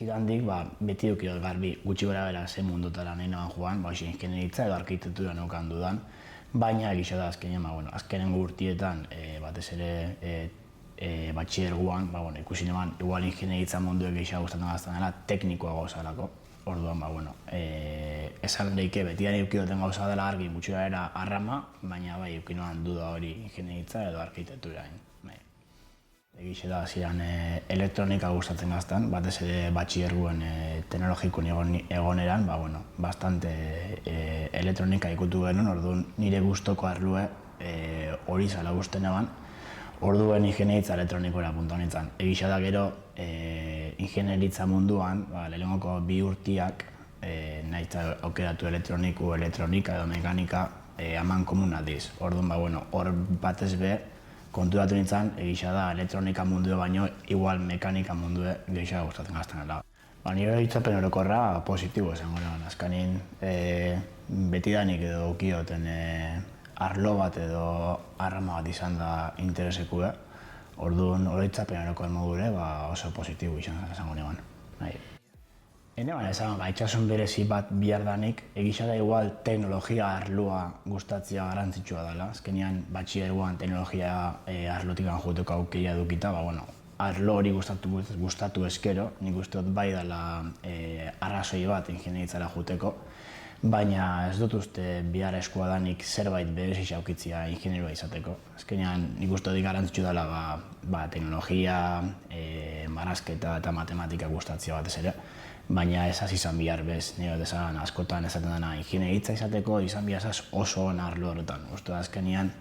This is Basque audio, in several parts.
txikitandik beti dukidot garbi gutxi gora bera ze mundutara nahi naban joan, ingenieritza edo arkitektura neukan dudan, baina egisa da azkenengo urtietan batez ere batxilergoan, ikusi neban igual ingenieritza munduek gehiago gustatzen gaztan dela teknikoa gauzalako. Orduan, esan leike beti da eukidoten gauza dela argi gutxi gara arrama, baina bai eukinoan duda hori ingenieritza edo arkitektura. Egixe da ziren elektronika gustatzen gaztan, batez ere batxilergoen teknologikoen egoneran, bastante elektronika ikutu genuen, orduan nire gustoko arlue hori zala gusten eban, orduen ingenieritza elektronikora puntuan nintzen. Egixe da gero ingenieritza munduan, lehenengoko 2 urtiak, nahi aukeratu elektronika edo mekanika haman komun aldiz. Orduan, hor batez be, konturatu nintzen, egisa da elektronika mundue baino, igual mekanika mundue gehiago gustatzen gaztenela. Nire hitzapen orokorra positibo esango neban. Azkanin betidanik edo ukioten arlo bat edo arrama bat izan da interesekue. Orduan oroitzapen orokoen modure oso positibo izango neban. Eneban esan, itxasun berezi bat bihar danik, egisa da igual teknologia arloa gustatzea garrantzitsua dela. Azkenean batxilergoan teknologia arlotik joteko aukeria dukita, arlo hori gustatu eskero, nik uste dut bai dela arrazoi bat ingenieritzara joteko, baina ez dut uste bihar eskua danik zerbait berezi xaukitzia ingenieroa izateko. Azkenean nik uste dut garrantzitsu dela teknologia, marrazketa eta matematika gustatzea batez ere, baina ez izan bihar bez, nire desan askotan esaten dena ingenieritza izateko, izan bihar oso arlo horretan. Uste da azkenean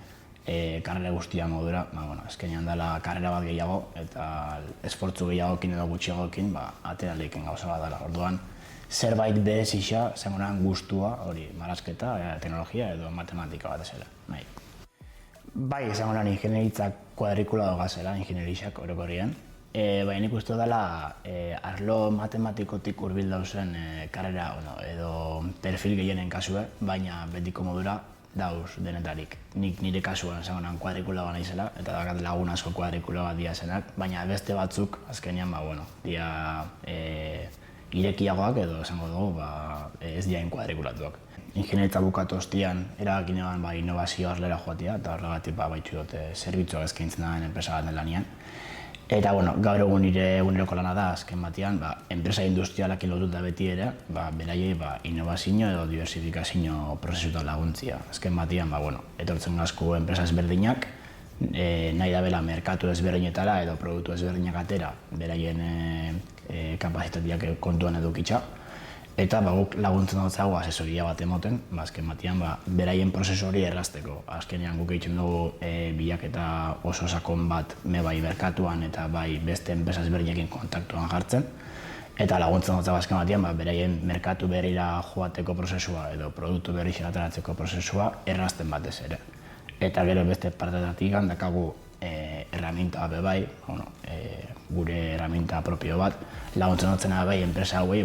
karrera guztia modura, azkenean dela karrera bat gehiago eta esfortzu gehiagokin edo gutxiagokin atera leiken gauza bat dela. Orduan, zerbait bez isa, zengoran gustua, hori marrazketa, teknologia edo matematika bat ezela. Bai, zengoran ingenieritza kuadrikula dogazela, ingenieritzak orokorrien. Baina nik uste dela arlo matematikotik hurbil dauzen karrera edo perfil gehienen kasue, baina betiko modura dauz denetarik. Nik nire kasuan zengonan kuadrikula bat naizela, eta dakat lagun asko kuadrikula bat dia zenak, baina beste batzuk azkenean dia irekiagoak edo esango dugu ez diain kuadrikulatuak. Ingenieritza bukatu ostian erabaki neban innovazio arlera joatia, eta horregatik baitxu dute zerbitzuak eskaintzen da enpresa baten lanian. Eta gaur egun nire eguneroko lana da, azken batean, enpresa industrialakin lotuta beti ere, beraiei innovazio edo diversifikazio prozesuetan laguntzia. Azken batean, etortzen gazku enpresa ezberdinak, nahi da bela merkatu ezberdinetara edo produktu ezberdinak atera, beraien kapazitateak kontuan edukitza. Eta guk laguntzen dutzago asesoria bat emoten, azken batean beraien prozesu hori errazteko. Azkenean guk egiten dugu bilaketa oso sakon bat bai merkatuan eta bai beste enpresa ezberdinekin kontaktuan jartzen. Eta laguntzen dutzago azken batean beraien merkatu berrira joateko prozesua edo produktu berri ateratzeko prozesua errazten batez ere. Eta gero beste partetatik dakagu erraminta bai, gure erraminta propio bat, laguntzen dutzena bai enpresa hauei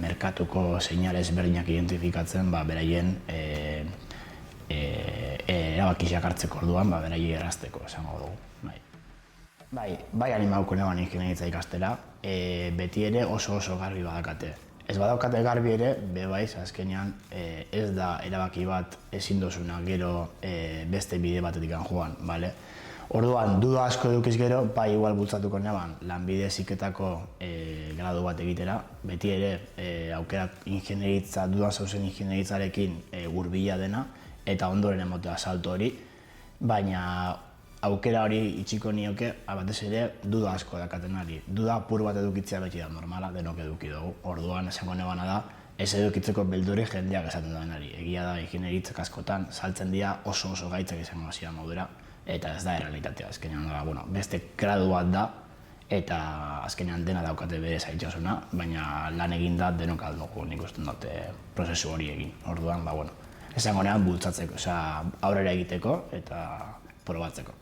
merkatuko seinale ezberdinak identifikatzen beraien erabakiak hartzeko orduan beraiei errazteko esango dugu. Bai animauko neban ingeniaritza ikastera, beti ere oso garbi badakate. Ez badaukate garbi ere, bebaiz, azkenean ez da erabaki bat ezin dozuna gero beste bide batetik joan, bale? Orduan, duda asko edukiz gero, bai igual bultzatuko neban lanbide heziketako gradu bat egitera, beti ere aukerak ingenieritza, dudan zauzen ingenieritzarekin hurbila dena, eta ondoren emotea salto hori, baina aukera hori itxiko nioke, batez ere, duda asko dakatenari. Duda apur bat edukitzea beti da normala, denok eduki dugu. Orduan, esango nebana da, ez edukitzeko belduri jendeak esaten da denari. Egia da, ingenieritzak askotan, saltzen dira oso gaitzak izango zira modura, eta ez da errealitatea. Azkenean beste gradu bat da, eta azkenean dena daukate bere zaitxasuna, baina lan egin da denok aldugu nik uste dute prozesu hori egin. Orduan, esango neban bultzatzeko, aurrera egiteko eta probatzeko.